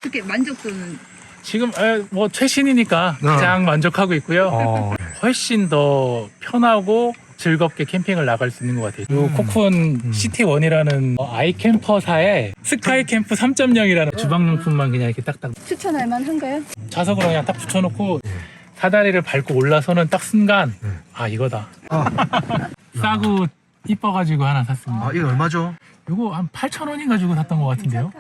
어떻게 만족도는? 지금 뭐 최신이니까 가장 만족하고 있고요. 훨씬 더 편하고 즐겁게 캠핑을 나갈 수 있는 것 같아요. 요 코쿤 CT1이라는 아이캠퍼사의 스카이 캠프 3.0이라는 주방용품만 그냥 이렇게 딱딱 추천할 만한가요? 자석으로 그냥 딱 붙여놓고 사다리를 밟고 올라서는 딱 순간 아 이거다. 싸고 이뻐가지고 하나 샀습니다. 아, 이거 얼마죠? 이거 한 8,000원인가 주고 샀던 것 같은데요.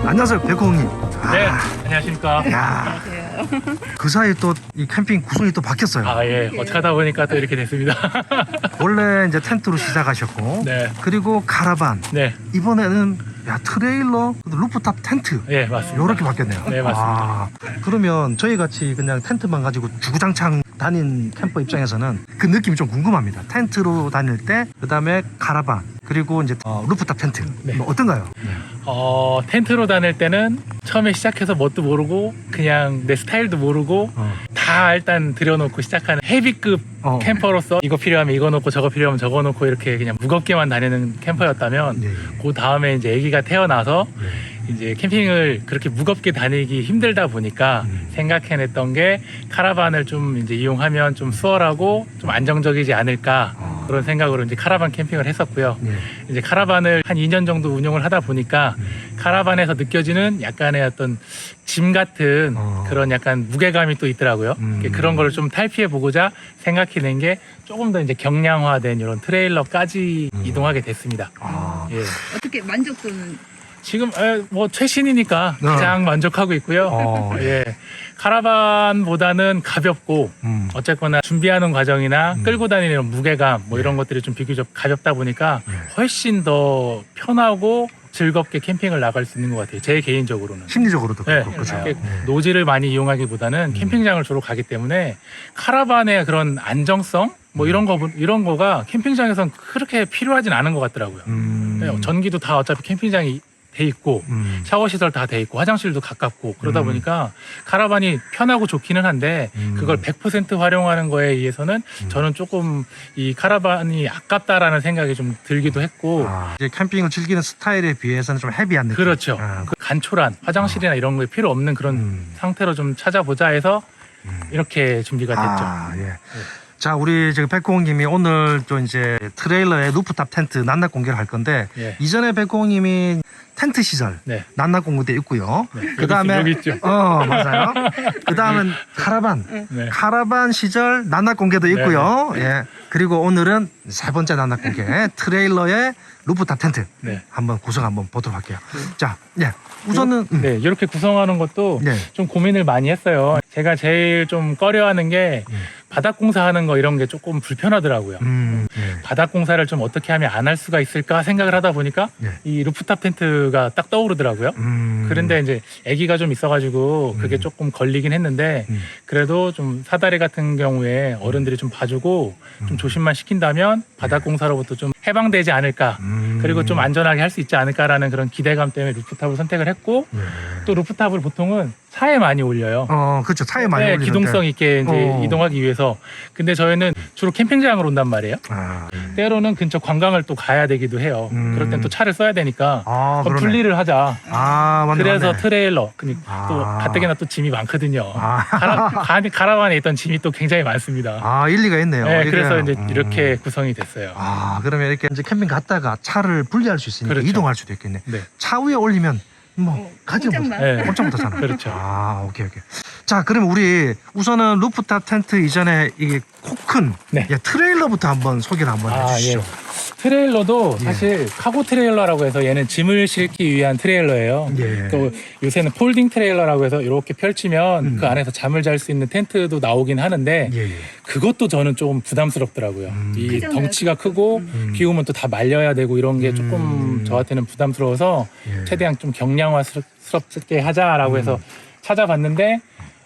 안녕하세요, 백호님. 네, 안녕하십니까. 야, 안녕하세요. 그 사이에 또 이 캠핑 구성이 또 바뀌었어요. 아, 예. 어떻게 하다 보니까 또 이렇게 됐습니다. 원래 이제 텐트로 시작하셨고, 네. 그리고 카라반, 네, 이번에는 트레일러, 루프탑 텐트. 예, 맞습니다. 요렇게 바뀌었네요. 네, 맞습니다. 아, 그러면 저희 같이 그냥 텐트만 가지고 주구장창 다닌 캠퍼 입장에서는 그 느낌이 좀 궁금합니다. 텐트로 다닐 때, 그 다음에 카라반, 그리고 이제 루프탑 텐트. 네. 뭐 어떤가요? 텐트로 다닐 때는 처음에 시작해서 뭣도 모르고 그냥 내 스타일도 모르고 다 일단 들여놓고 시작하는 헤비급 캠퍼로서 이거 필요하면 이거 놓고 저거 필요하면 저거 놓고 이렇게 그냥 무겁게만 다니는 캠퍼였다면 네. 그 다음에 이제 아기가 태어나서 이제 캠핑을 그렇게 무겁게 다니기 힘들다 보니까 생각해냈던 게 카라반을 좀 이제 이용하면 좀 수월하고 좀 안정적이지 않을까 그런 생각으로 이제 카라반 캠핑을 했었고요. 네. 이제 카라반을 한 2년 정도 운영을 하다 보니까 카라반에서 느껴지는 약간의 어떤 짐 같은 그런 약간 무게감이 또 있더라고요. 그런 거를 좀 탈피해 보고자 생각해낸 게 조금 더 이제 경량화된 이런 트레일러까지 이동하게 됐습니다. 예. 어떻게 만족도는? 지금 뭐 최신이니까 가장 만족하고 있고요. 예. 카라반보다는 가볍고 어쨌거나 준비하는 과정이나 끌고 다니는 이런 무게감 뭐 이런 것들이 좀 비교적 가볍다 보니까 훨씬 더 편하고 즐겁게 캠핑을 나갈 수 있는 것 같아요. 제 개인적으로는. 심리적으로도 네, 그렇고, 그렇죠. 이렇게 노지를 많이 이용하기보다는 캠핑장을 주로 가기 때문에 카라반의 그런 안정성 뭐 이런 거가 캠핑장에선 그렇게 필요하진 않은 것 같더라고요. 네, 전기도 다 어차피 캠핑장이 돼 있고 샤워 시설 다 돼 있고 화장실도 가깝고 그러다 보니까 카라반이 편하고 좋기는 한데 그걸 100% 활용하는 거에 의해서는 저는 조금 이 카라반이 아깝다라는 생각이 좀 들기도 했고 이제 캠핑을 즐기는 스타일에 비해서는 좀 헤비한 느낌. 그렇죠. 그 간초란 화장실이나 이런 거에 필요 없는 그런 상태로 좀 찾아보자 해서 이렇게 준비가 됐죠. 예. 자, 우리 지금 백호님이 오늘 또 이제 트레일러의 루프탑 텐트 낮낮 공개를 할 건데 예. 이전에 백호님이 텐트 시절 네. 낮낮 공개도 있고요. 네, 그 다음에 여기 있죠. 맞아요. 그 다음은 카라반, 네. 카라반 시절 낮낮 공개도 있고요. 예. 그리고 오늘은 세 번째 낮낮 공개 트레일러의 루프탑 텐트 네. 한번 구성 한번 보도록 할게요. 자, 예. 우선은 네, 이렇게 구성하는 것도 네. 좀 고민을 많이 했어요. 제가 제일 좀 꺼려하는 게 바닥 공사하는 거 이런 게 조금 불편하더라고요. 예. 바닥 공사를 좀 어떻게 하면 안 할 수가 있을까 생각을 하다 보니까 네. 이 루프탑 텐트가 딱 떠오르더라고요. 그런데 이제 아기가 좀 있어가지고 그게 조금 걸리긴 했는데 그래도 좀 사다리 같은 경우에 어른들이 좀 봐주고 좀 조심만 시킨다면 바닥 공사로부터 좀 해방되지 않을까 그리고 좀 안전하게 할 수 있지 않을까라는 그런 기대감 때문에 루프탑을 선택을 했고 또 루프탑을 보통은 차에 많이 올려요. 그렇죠. 차에 많이 네, 올리는데. 기동성 있게 이제 이동하기 위해서. 근데 저희는 주로 캠핑장으로 온단 말이에요. 때로는 근처 관광을 또 가야 되기도 해요. 그럴 땐 또 차를 써야 되니까 그러네. 분리를 하자. 맞네, 그래서 맞네. 트레일러. 또 가뜩이나 또 짐이 많거든요. 카라반에 있던 짐이 또 굉장히 많습니다. 일리가 있네요. 네, 이게. 그래서 이제 이렇게 구성이 됐어요. 그러면 이렇게 이제 캠핑 갔다가 차를 분리할 수 있으니까 그렇죠. 이동할 수도 있겠네. 네. 차 위에 올리면 뭐 가지 꼼짝마. 네. 꼼짝 못하잖아. 그렇죠. 오케이. 자, 그럼 우리 우선은 루프탑 텐트 이전에 이게 코큰 네. 트레일러부터 한번 소개를 한번 해주시죠. 예. 트레일러도 사실 카고 트레일러라고 해서 얘는 짐을 싣기 위한 트레일러예요. 예. 또 요새는 폴딩 트레일러라고 해서 이렇게 펼치면 그 안에서 잠을 잘 수 있는 텐트도 나오긴 하는데 예. 그것도 저는 조금 부담스럽더라고요. 이 크잖아요. 덩치가 크고 비 오면 또 다 말려야 되고 이런 게 조금 저한테는 부담스러워서 예. 최대한 좀 경량화스럽게 하자라고 해서 찾아봤는데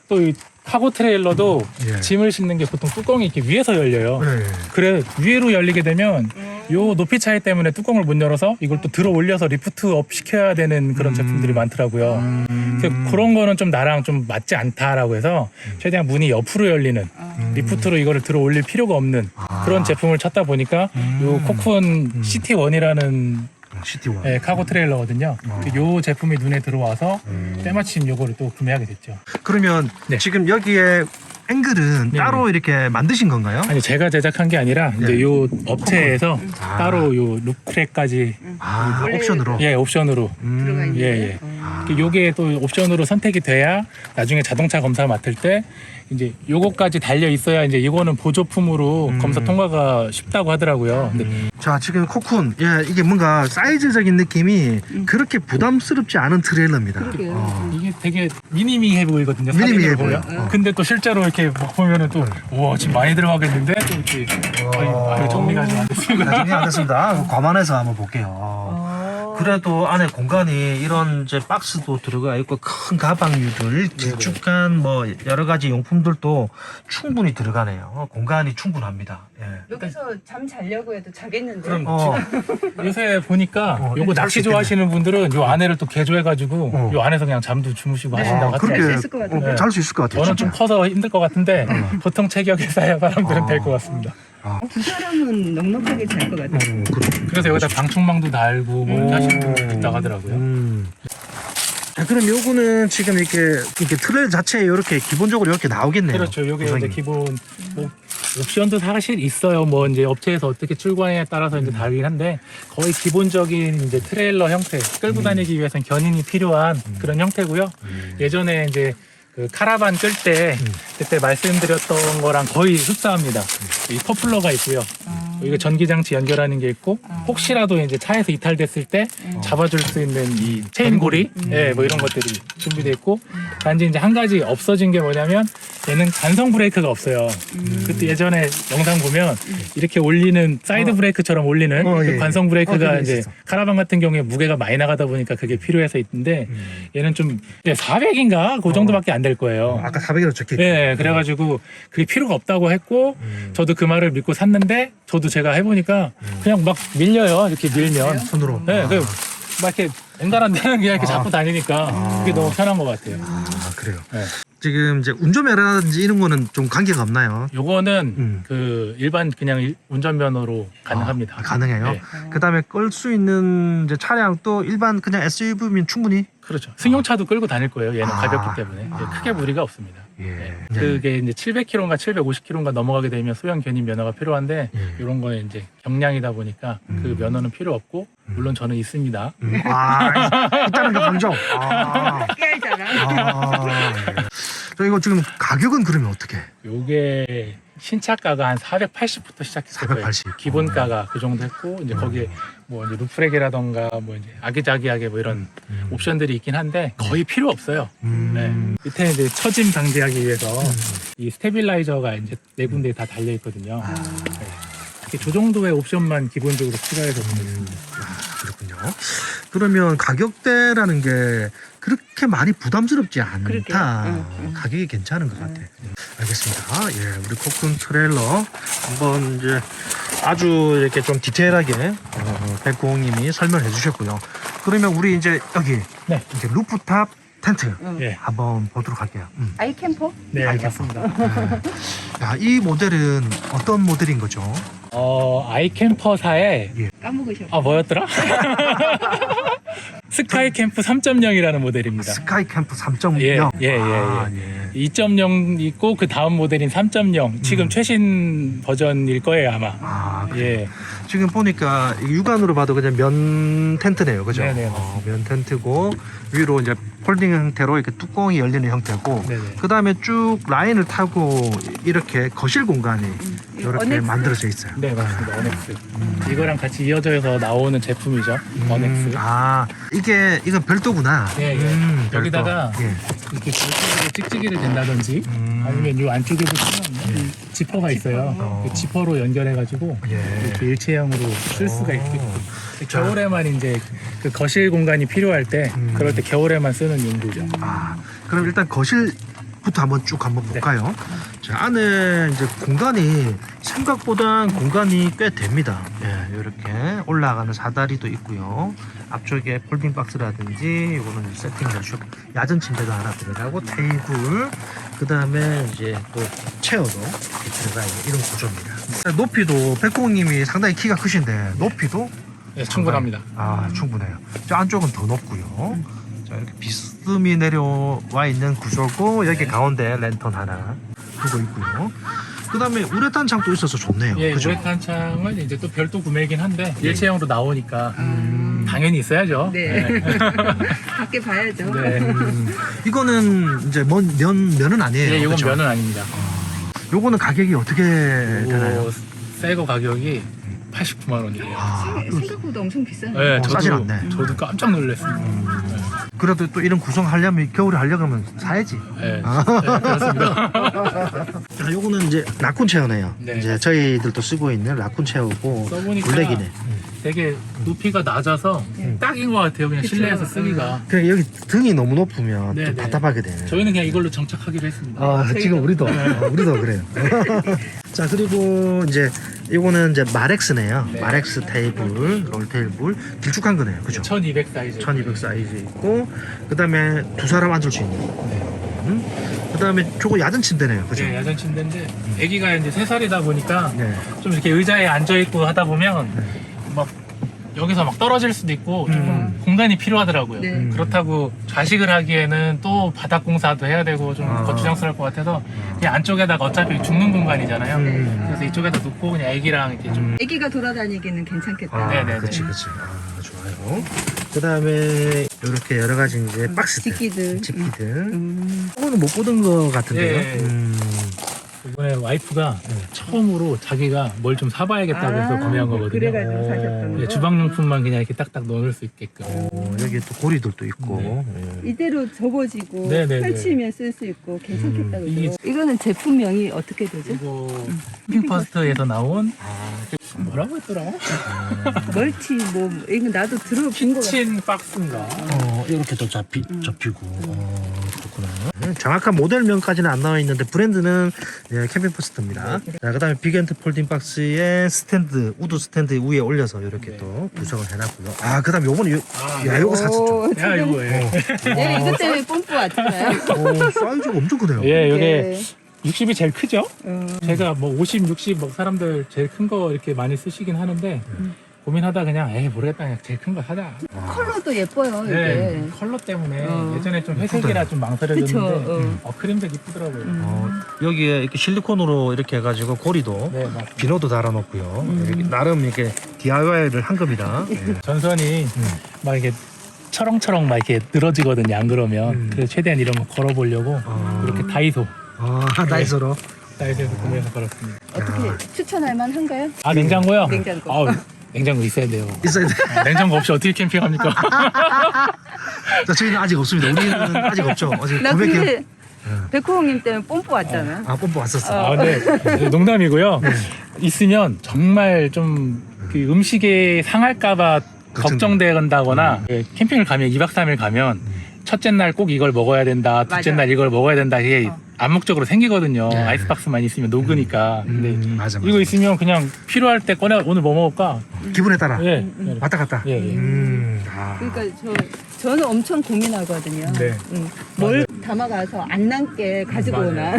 또 이 카고 트레일러도 예. 짐을 싣는 게 보통 뚜껑이 이렇게 위에서 열려요. 네. 그래 위로 열리게 되면 요 높이 차이 때문에 뚜껑을 못 열어서 이걸 또 들어 올려서 리프트업 시켜야 되는 그런 제품들이 많더라고요. 그래서 그런 거는 좀 나랑 좀 맞지 않다라고 해서 최대한 문이 옆으로 열리는 리프트로 이거를 들어 올릴 필요가 없는 그런 제품을 찾다 보니까 요 코쿤 CT1이라는 CT1. 네, 카고 트레일러거든요. 요 제품이 눈에 들어와서 때마침 요거를 또 구매하게 됐죠. 그러면 네. 지금 여기에 앵글은 네, 따로 이렇게 만드신 건가요? 아니 제가 제작한 게 아니라 이제 네. 요 업체에서 아. 따로 요 룩트랙까지 아, 원래 옵션으로. 예 옵션으로 들어가 있는 예. 요게 또 옵션으로 선택이 돼야 나중에 자동차 검사 맡을 때 이제 요거까지 달려 있어야 이제 이거는 보조품으로 검사 통과가 쉽다고 하더라고요. 근데 자, 지금 코쿤. 예, 이게 뭔가 사이즈적인 느낌이 그렇게 부담스럽지 않은 트레일러입니다. 그러게요. 이게 되게 미니미해 보이거든요. 미니미해 사진으로 보여. 보면. 근데 또 실제로 이렇게 막 보면은 또 우와 지금 많이 들어가겠는데 또 이렇게 아유, 정리가 좀 안 됐습니다. 나중에 안 됐습니다. 과만해서 한번 볼게요. 그래도 안에 공간이 이런 이제 박스도 들어가 있고 큰 가방류들, 길쭉한 뭐 여러 가지 용품들도 충분히 들어가네요. 공간이 충분합니다. 예. 여기서 잠 자려고 해도 자겠는데. 그럼 어, 요새 보니까 요거 잘 낚시 수 좋아하시는 분들은 요 안에를 또 개조해가지고 어. 요 안에서 그냥 잠도 주무시고 하신다고 하더라고요. 그렇게 수 있을 것 같아요. 잘 수 있을 것 같아요. 저는 좀 진짜. 커서 힘들 것 같은데 보통 체격에서야 사람들은 될 것 같습니다. 두 사람은 넉넉하게 잘 것 같아요. 그래서 여기다 방충망도 달고 뭐 이렇게 하시는 분도 있다고 하더라고요. 자, 그럼 요거는 지금 이렇게 트레일 자체에 이렇게 기본적으로 이렇게 나오겠네요. 그렇죠. 요게 구성이. 이제 기본 뭐 옵션도 사실 있어요. 뭐 이제 업체에서 어떻게 출고하느냐에 따라서 이제 다르긴 한데 거의 기본적인 이제 트레일러 형태 끌고 다니기 위해서는 견인이 필요한 그런 형태고요. 예전에 이제 그 카라반 끌 때 그때 말씀드렸던 거랑 거의 흡사합니다. 이 커플러가 있고요. 이거 전기 장치 연결하는 게 있고 혹시라도 이제 차에서 이탈됐을 때 잡아줄 수 있는 이 체인고리, 예, 뭐 이런 것들이 준비돼 있고 단지 이제 한 가지 없어진 게 뭐냐면 얘는 간성 브레이크가 없어요. 그때 예전에 영상 보면 이렇게 올리는 사이드 브레이크처럼 올리는 그 예, 예. 관성 브레이크가 그게 이제 있었어. 카라반 같은 경우에 무게가 많이 나가다 보니까 그게 필요해서 있는데 얘는 좀 400인가 그 정도밖에 안 될 거예요. 아까 400이라고 적혀있죠. 네, 그래가지고 그게 필요가 없다고 했고 저도 그 말을 믿고 샀는데 저도 제가 해보니까 그냥 막 밀려요. 이렇게 밀면. 손으로. 네, 아, 막 이렇게 앵간한 데는 그냥 이렇게 잡고 다니니까 그게 너무 편한 것 같아요. 아, 그래요. 네. 지금 이제 운전면허라든지 이런 거는 좀 관계가 없나요? 요거는 그 일반 그냥 운전면허로 가능합니다. 가능해요. 네. 그다음에 끌 수 있는 이제 차량도 일반 그냥 SUV면 충분히. 그렇죠. 승용차도 끌고 다닐 거예요. 얘는 아. 가볍기 때문에 크게 무리가 없습니다. 예. 네. 그게 이제 700km인가 750km인가 넘어가게 되면 소형 견인 면허가 필요한데 예. 이런 거는 이제 경량이다 보니까 그 면허는 필요 없고 물론 저는 있습니다. 있다는 거 강조. 아, 깨알잖아. 예. 저 이거 지금 가격은 그러면 어떻게? 요게 신차가가 한 480부터 시작했을 거예요. 480. 기본가가 그 정도 했고 이제 거기에 뭐 이제 루프렉이라던가 뭐 이제 아기자기하게 뭐 이런 옵션들이 있긴 한데 거의 필요 없어요. 네. 밑에 이제 처짐 방지하기 위해서 이 스테빌라이저가 이제 네 군데에 다 달려 있거든요. 네. 이렇게 저 정도의 옵션만 기본적으로 추가해서 보냈습니다. 그렇군요. 그러면 가격대라는 게 그렇게 많이 부담스럽지 않다. 그러게요. 가격이 괜찮은 것 같아. 알겠습니다. 예, 우리 코쿤 트레일러 한번 이제 아주 이렇게 좀 디테일하게 백공님이 설명해 주셨고요. 그러면 우리 이제 여기 네. 이제 루프탑 텐트 예. 한번 보도록 할게요. 아이캠퍼? 네, 알겠습니다. 맞습니다. 야, 이 모델은 어떤 모델인 거죠? 아이캠퍼사의 까먹으셨어. 뭐였더라? 스카이 캠프 3.0이라는 모델입니다. 스카이 캠프 3.0. 예. 아, 2.0 있고 그 다음 모델인 3.0 지금 최신 버전일 거예요 아마. 아, 그래요? 예. 지금 보니까 육안으로 봐도 그냥 면 텐트네요, 그죠? 네네, 면 텐트고 위로 이제 폴딩 형태로 이렇게 뚜껑이 열리는 형태고, 네네. 그 다음에 쭉 라인을 타고 이렇게 거실 공간이 이렇게 어넥스? 만들어져 있어요. 네, 맞습니다. 어넥스. 이거랑 같이 이어져서 나오는 제품이죠. 어넥스. 이건 별도구나. 예, 예. 별도. 여기다가 예. 이렇게 별도로 찍찍이를 댄다든지 아니면 이 안쪽에 보시면 이 지퍼가 있어요. 그 지퍼로 연결해가지고 예. 이렇게 일체형으로 쓸 수가 있게. 겨울에만 이제 그 거실 공간이 필요할 때 그럴 때 겨울에만 쓰는 용도죠. 그럼 일단 거실부터 한번 볼까요? 자, 안에 이제 공간이 생각보다 공간이 꽤 됩니다. 예, 이렇게 올라가는 사다리도 있고요. 앞쪽에 폴딩 박스라든지 이거는 세팅할 수 야전 침대도 하나 들어가고 테이블, 그 다음에 이제 또 체어도 이렇게 들어가 있는 이런 구조입니다. 높이도 백공님이 상당히 키가 크신데 높이도 네, 충분합니다. 충분해요. 저 안쪽은 더 높고요. 자, 이렇게 비스듬히 내려와 있는 구조고 여기 가운데 랜턴 하나 두고 있고요. 그 다음에 우레탄 창도 있어서 좋네요. 예, 그죠? 우레탄 창은 이제 또 별도 구매이긴 한데 일체형으로 나오니까 당연히 있어야죠. 네. 밖에 봐야죠. 네. 이거는 이제 면은 아니에요. 예, 이건 그죠? 면은 아닙니다. 요거는 가격이 어떻게 되나요? 새거 가격이 89만 원이에요. 생각보다 엄청 비싸네. 네, 싸진 않네. 저도 깜짝 놀랐습니다. 그래도 또 이런 구성하려면 겨울에 하려고 하면 사야지. 네, 네, 그렇습니다. 자, 요거는 이제 라쿤 체어네요. 네. 이제 저희들도 쓰고 있는 라쿤 체어고 써보니까 블랙이네. 되게 높이가 낮아서 딱인 것 같아요. 그냥 그쵸. 실내에서 쓰기가. 그냥 여기 등이 너무 높으면 네, 좀 네. 답답하게 되네. 저희는 그냥 이걸로 정착하기로 했습니다. 지금 우리도 그래요. 자, 그리고 이제 이거는 이제 마렉스네요. 네. 마렉스 테이블, 롤 테이블 길쭉한 거네요. 그죠? 1200 사이즈. 1200 사이즈 있고 그다음에 두 사람 앉을 수 있는. 그다음에 저거 야전 침대네요. 그죠? 네, 야전 침대인데 아기가 이제 3살이다 보니까 네. 좀 이렇게 의자에 앉아 있고 하다 보면 막 여기서 막 떨어질 수도 있고 조금 공간이 필요하더라고요. 네. 그렇다고 좌식을 하기에는 또 바닥 공사도 해야 되고 좀 거추장스러울 것 같아서 그냥 안쪽에다가 어차피 죽는 공간이잖아요. 그래서 이쪽에다 놓고 그냥 아기랑 이렇게 좀 아기가 돌아다니기는 괜찮겠다. 네네네. 그치. 좋아요. 그다음에 이렇게 여러 가지 이제 박스 집기들. 집기들. 이거는 못 보던 거 같은데요. 예. 이번에 와이프가 처음으로 자기가 뭘 좀 사봐야겠다고 해서 구매한 거거든요. 그래가지고 사셨던 거. 네, 주방용품만 그냥 이렇게 딱딱 넣을 수 있게끔. 여기 또 고리들도 있고. 이대로 접어지고 네네네. 펼치면 쓸 쓸 수 있고 괜찮겠다 그죠? 이게- 이거는 제품명이 어떻게 되죠? 이거 캠핑퍼스트에서 나온 뭐라고 했더라? 멀티 뭐 이거 나도 들어본 거 같아. 키친 박스인가? 이렇게 또 접히고. 그렇구나. 정확한 모델명까지는 안 나와 있는데 브랜드는 캠핑 포스트입니다. 자, 그다음에 빅앤트 폴딩 박스에 스탠드, 우드 스탠드 위에 올려서 이렇게 또 구성을 해놨고요. 그다음 요번에 요거 샀었죠. 야 이거 예. 얘는 이것 때문에 뽐뿌 왔잖아요. 사이즈가 엄청 크네요. 예, 이게 네. 60이 제일 크죠? 어. 제가 뭐 50, 60 뭐 사람들 제일 큰 거 이렇게 많이 쓰시긴 하는데 고민하다 그냥 모르겠다 그냥 제일 큰 거 사자. 컬러도 예뻐요 이게. 네, 컬러 때문에 예전에 좀 회색이라 좀 그쵸. 망설여졌는데 크림색 이쁘더라고요. 여기에 이렇게 실리콘으로 이렇게 해가지고 고리도 네, 맞습니다. 비너도 달아놓고요. 이렇게 나름 이렇게 DIY를 한 겁니다. 전선이 막 이렇게 철렁철렁 막 이렇게 늘어지거든요. 안 그러면 그래서 최대한 이런 거 걸어보려고 이렇게 다이소 다이소로. 다이소에서 구매해서 걸었습니다. 어떻게 추천할 만한가요? 아 냉장고요? 냉장고. 아우, 냉장고 있어야 돼요. 있어야 돼. 냉장고 없이 어떻게 캠핑합니까? 자, 저희는 아직 없습니다. 우리는 아직 없죠. 아직 나 구매 근데 백호님 때문에 뽐뿌 왔잖아. 뽐뿌 왔었어. 아, 근데 농담이고요. 있으면 정말 좀 그 음식이 상할까봐 걱정된다거나 캠핑을 가면 2박 3일 가면 첫째 날 꼭 이걸 먹어야 된다, 둘째 맞아. 날 이걸 먹어야 된다 이게 암묵적으로 생기거든요. 아이스박스만 있으면 녹으니까. 근데 맞아. 이거 있으면 그냥 필요할 때 꺼내 오늘 뭐 먹을까? 기분에 따라 예. 왔다 갔다. 예, 예. 그러니까 저는 엄청 고민하거든요. 네. 뭘 담아가서 안 남게 가지고 오나.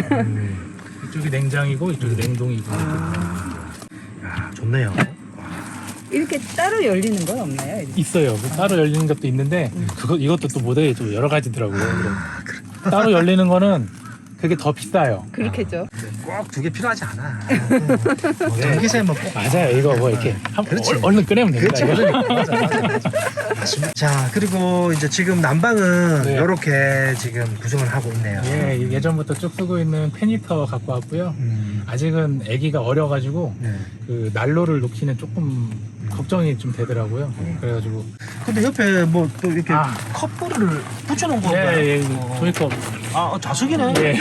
이쪽이 냉장이고 이쪽이 냉동이고. 좋네요. 이렇게 따로 열리는 건 없나요? 이렇게? 있어요. 따로 열리는 것도 있는데 이것도 또 모델이 좀 여러 가지더라고요. 따로 열리는 거는 그게 더 비싸요. 그렇겠죠. 꼭 두 개 필요하지 않아. 전기세 뭐 꼭. 맞아요. 이거 뭐 이렇게 그렇지. 얼른 꺼내면 됩니다. 그렇지. 이거. 맞아. 자, 그리고 이제 지금 난방은 네. 이렇게 지금 구성을 하고 있네요. 예, 예전부터 쭉 쓰고 있는 페니터 갖고 왔고요. 아직은 아기가 어려가지고 네. 그 난로를 놓기는 조금 걱정이 좀 되더라고요. 그래가지고 근데 옆에 뭐 또 이렇게 아. 컵볼을 붙여놓은 건가요? 예, 종이컵 자석이네. 예.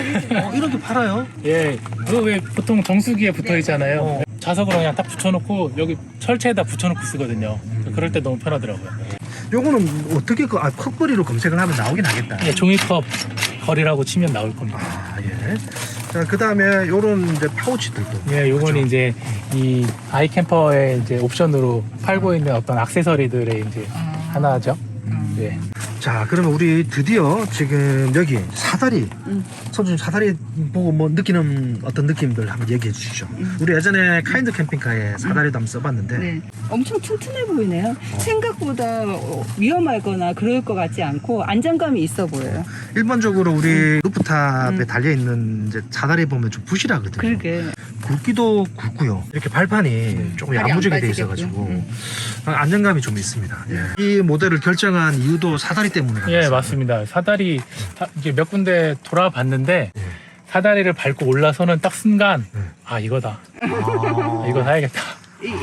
이렇게 팔아요? 예, 그거 왜 보통 정수기에 붙어 있잖아요. 자석으로 그냥 딱 붙여놓고 여기 철체에다 붙여놓고 쓰거든요. 그럴 때 너무 편하더라고요. 요거는 어떻게 컵볼이로 검색을 하면 나오긴 하겠다. 예, 종이컵 거리라고 치면 나올 겁니다. 예. 자, 그 다음에 요런 이제 파우치들도. 예, 요건 그렇죠? 이제 이 아이캠퍼의 이제 옵션으로 팔고 있는 어떤 액세서리들의 이제 하나죠. 예. 자, 그러면 우리 드디어 지금 여기 사다리, 선주님 사다리 보고 뭐 느끼는 어떤 느낌들 한번 얘기해 주시죠. 우리 예전에 카인드 캠핑카에 사다리도 한번 써봤는데, 네. 엄청 튼튼해 보이네요. 생각보다 위험하거나 그럴 것 같지 않고 안정감이 있어 보여요. 일반적으로 우리 루프탑에 달려있는 이제 사다리 보면 좀 부실하거든요. 그러게. 굵기도 굵고요. 이렇게 발판이 조금 발이 안 야무지게 돼 빠지게끔. 있어가지고 안정감이 좀 있습니다. 이 모델을 결정한 이유도 사다리 때문에. 예, 맞습니다. 사다리 이게 몇 군데 돌아봤는데 사다리를 밟고 올라서는 딱 순간 아 이거다. 이거 사야겠다.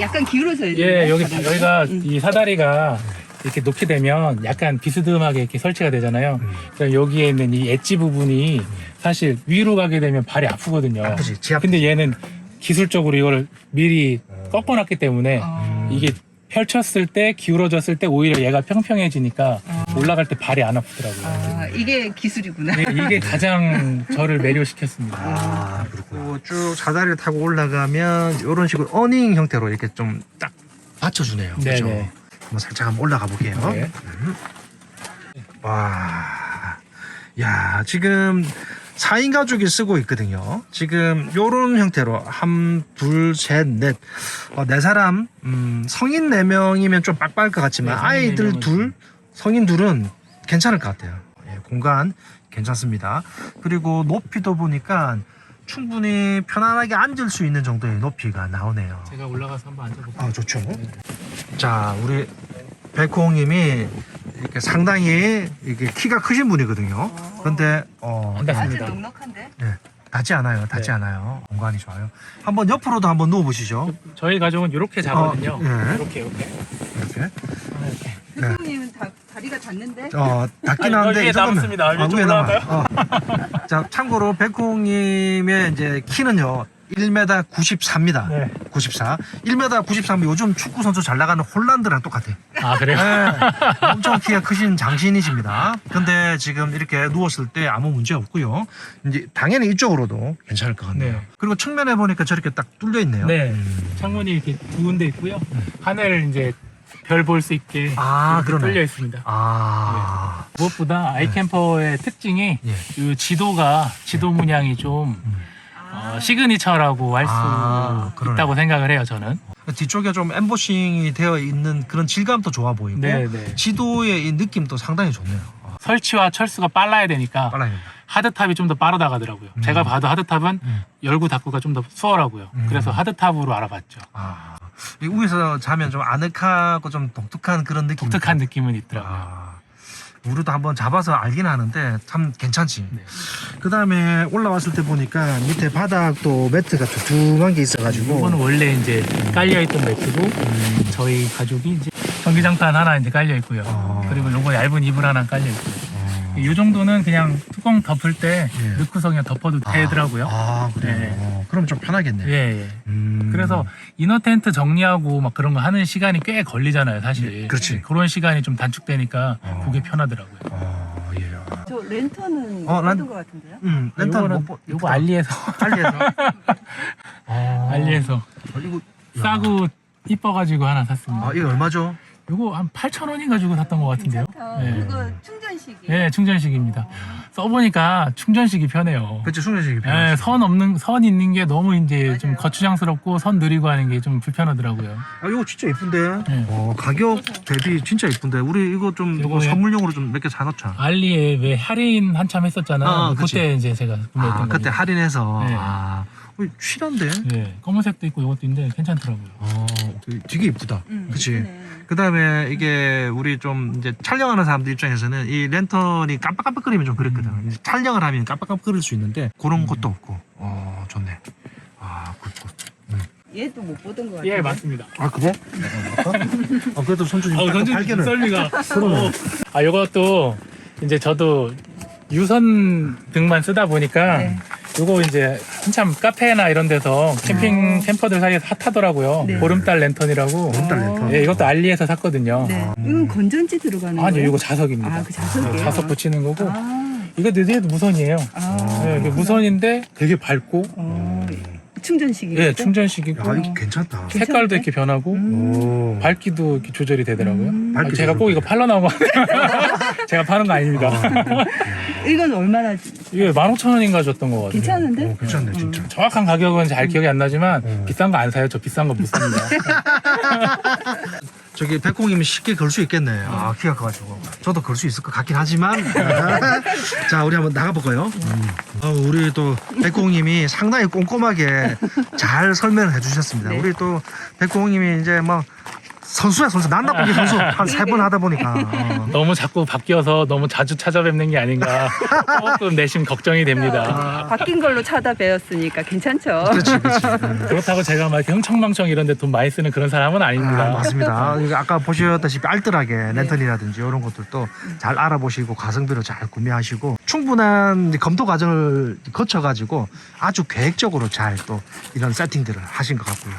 약간 기울어져 있는. 예, 여기가 이 사다리가 이렇게 놓게 되면 약간 비스듬하게 이렇게 설치가 되잖아요. 그래서 여기에 있는 이 엣지 부분이 사실 위로 가게 되면 발이 아프거든요. 아프지, 지압. 근데 얘는 기술적으로 이걸 미리 꺾어놨기 때문에 이게 펼쳤을 때 기울어졌을 때 오히려 얘가 평평해지니까 올라갈 때 발이 안 아프더라고요. 이게 기술이구나. 네, 이게 가장 저를 매료시켰습니다. 그렇고 쭉 사다리를 타고 올라가면 이런 식으로 어닝 형태로 이렇게 좀 딱 받쳐주네요. 그렇죠? 네네. 한번 살짝 한번 올라가 볼게요. 네. 와, 야, 지금 4인 가족이 쓰고 있거든요. 지금 요런 형태로 한, 둘, 셋, 넷, 네 사람, 성인 4명이면 좀 빡빡할 것 같지만 네, 성인 아이들 4명은 둘, 성인 둘은 괜찮을 것 같아요. 예, 공간 괜찮습니다. 그리고 높이도 보니까 충분히 편안하게 앉을 수 있는 정도의 높이가 나오네요. 제가 올라가서 한번 앉아볼게요. 좋죠. 자, 우리 백호님이 이렇게 상당히 이게 키가 크신 분이거든요. 근데 반갑습니다. 넉넉한데? 네, 닿지 않아요. 닿지 네. 않아요. 공간이 좋아요. 한번 옆으로도 한번 누워 보시죠. 저희 가족은 이렇게 자거든요. 예. 이렇게. 이렇게. 이렇게. 대표님은 다리가 닿는데? 닿긴 아니, 하는데 위에 이 정도면 남습니다. 위에 좀 위에 올라갈까요? 남아요. 자, 참고로 백호님의 이제 키는요. 1m 94입니다. 네. 94. 1m 93이 요즘 축구 선수 잘 나가는 홀란드랑 똑같아. 아 그래요? 네, 엄청 키가 크신 장신이십니다. 근데 지금 이렇게 누웠을 때 아무 문제 없고요. 이제 당연히 이쪽으로도 괜찮을 것 같네요. 네. 그리고 측면에 보니까 저렇게 딱 뚫려 있네요. 네. 창문이 이렇게 두 군데 있고요. 하늘 이제 별 볼 수 있게 이렇게 그러네. 뚫려 있습니다. 무엇보다 네. 아이캠퍼의 특징이 예. 이 지도 문양이 좀 시그니처라고 할 수 그러네. 있다고 생각을 해요. 저는. 뒤쪽에 좀 엠보싱이 되어 있는 그런 질감도 좋아 보이고 네, 네. 지도의 이 느낌도 상당히 좋네요. 설치와 철수가 빨라야 되니까 빨라야 된다. 하드탑이 좀 더 빠르다 가더라고요. 제가 봐도 하드탑은 열고 닫고가 좀 더 수월하고요. 그래서 하드탑으로 알아봤죠. 이 위에서 자면 좀 아늑하고 좀 독특한 그런 느낌. 독특한 느낌은 있더라고요. 우리도 한번 잡아서 알긴 하는데 참 괜찮지. 네. 그 다음에 올라왔을 때 보니까 밑에 바닥도 매트가 두툼한 게 있어가지고. 이거는 원래 이제 깔려있던 매트고 저희 가족이 이제 전기장판 하나 이제 깔려 있고요. 그리고 요거 얇은 이불 하나 깔려 있고요. 이 정도는 그냥 뚜껑 덮을 때 예. 넣고서 그냥 덮어도 되더라고요. 그래요. 네. 그럼 좀 편하겠네요. 예. 그래서 이너 텐트 정리하고 막 그런 거 하는 시간이 꽤 걸리잖아요, 사실. 예, 그렇지. 그런 시간이 좀 단축되니까 그게 편하더라고요. 예. 저 랜턴은 랜- 받은 것 같은데요? 랜턴 요거는 못 요거 알리에서 알리에서. 알리에서 이거 싸고 이뻐가지고 하나 샀습니다. 이거 얼마죠? 요거 한 8,000원인가 주고 샀던 것 같은데요. 괜찮다. 네. 이거 충전식이. 네, 충전식입니다. 써보니까 충전식이 편해요. 그치, 충전식이 네, 선 있는 게 너무 이제 좀 거추장스럽고 선 느리고 하는 게 좀 불편하더라고요. 이거 진짜 예쁜데. 네. 가격 대비 진짜 예쁜데. 우리 이거 좀 요거에- 선물용으로 좀 몇 개 사놓자. 알리에 왜 할인 한참 했었잖아요. 그치. 그때 이제 제가 구매했던 그때 거죠. 할인해서. 네. 실한데. 네, 검은색도 있고 이것도 있는데 괜찮더라고요. 되게 예쁘다. 그치. 예쁘네. 그 다음에 이게 우리 좀 이제 촬영하는 사람들 입장에서는 이 랜턴이 깜빡깜빡거리면 좀 그랬거든. 이제 촬영을 하면 깜빡깜빡거릴 수 있는데 그런 것도 없고. 좋네. 얘도 못 보던 것 같아요. 예, 맞습니다. 아 그래? 그래도 손주님 딱 던진 발견을. 썰미가. 그러네. 아, 요것도 이제 저도 유선 등만 쓰다 보니까 네. 요거 이제 한참 카페나 이런 데서 캠핑 캠퍼들 사이에서 핫하더라고요. 네. 보름달 랜턴이라고. 보름달 랜턴. 예, 이것도 알리에서 샀거든요. 네. 이건 건전지 들어가는 거예요? 아니요, 이거 자석입니다. 아, 그 자석이에요? 네, 자석 붙이는 거고. 아, 이거 얘도 무선이에요. 아. 네, 이게 무선인데 되게 밝고, 충전식이죠? 예, 충전식이고, 야 이거 괜찮다. 색깔도 괜찮은데? 이렇게 변하고, 오. 밝기도 이렇게 조절이 되더라고요. 밝기 제가 꼭 이거 팔러 나온 거 같아요. 제가 파는 거 아닙니다. 이건 얼마나 이게 15,000원인가 줬던 거 같아요. 괜찮은데? 괜찮네 진짜. 정확한 가격은 잘 기억이 안 나지만 비싼 거 안 사요. 저 비싼 거 못 삽니다. 저기 백공님이 쉽게 걸 수 있겠네. 아 키가 커가지고 저도 걸 수 있을 것 같긴 하지만 자 우리 한번 나가볼까요? 우리 또 백공님이 상당히 꼼꼼하게 잘 설명을 해주셨습니다. 네. 우리 또 백공님이 이제 뭐 선수야 선수 난나보기 선수 한 3번 하다 보니까 너무 자꾸 바뀌어서 너무 자주 찾아뵙는 게 아닌가 조금 내심 걱정이 됩니다. 바뀐 걸로 찾아뵈었으니까 괜찮죠? 그렇지 그렇지. 그렇다고 제가 막 경청망청 이런 데 돈 많이 쓰는 그런 사람은 아닙니다. 맞습니다. 이거 아까 보셨다시피 알뜰하게 랜턴이라든지 이런 것들도 잘 알아보시고 가성비로 잘 구매하시고 충분한 이제 검토 과정을 거쳐가지고 아주 계획적으로 잘 또 이런 세팅들을 하신 것 같고요.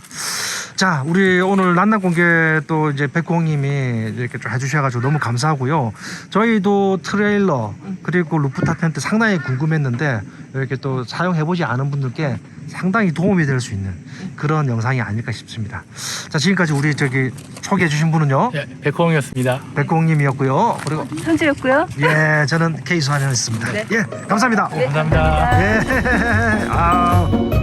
자, 우리 오늘 난난 공개 또 이제 백공님이 이렇게 좀 해주셔가지고 너무 감사하고요. 저희도 트레일러 그리고 루프탑 텐트 상당히 궁금했는데 이렇게 또 사용해보지 않은 분들께 상당히 도움이 될 수 있는 그런 영상이 아닐까 싶습니다. 자, 지금까지 우리 저기 소개해주신 분은요. 예, 백호홍이었습니다. 백공님이었고요. 그리고 현주였고요. 예, 저는 K수환이었습니다. 네. 예, 감사합니다. 감사합니다. 예, 아.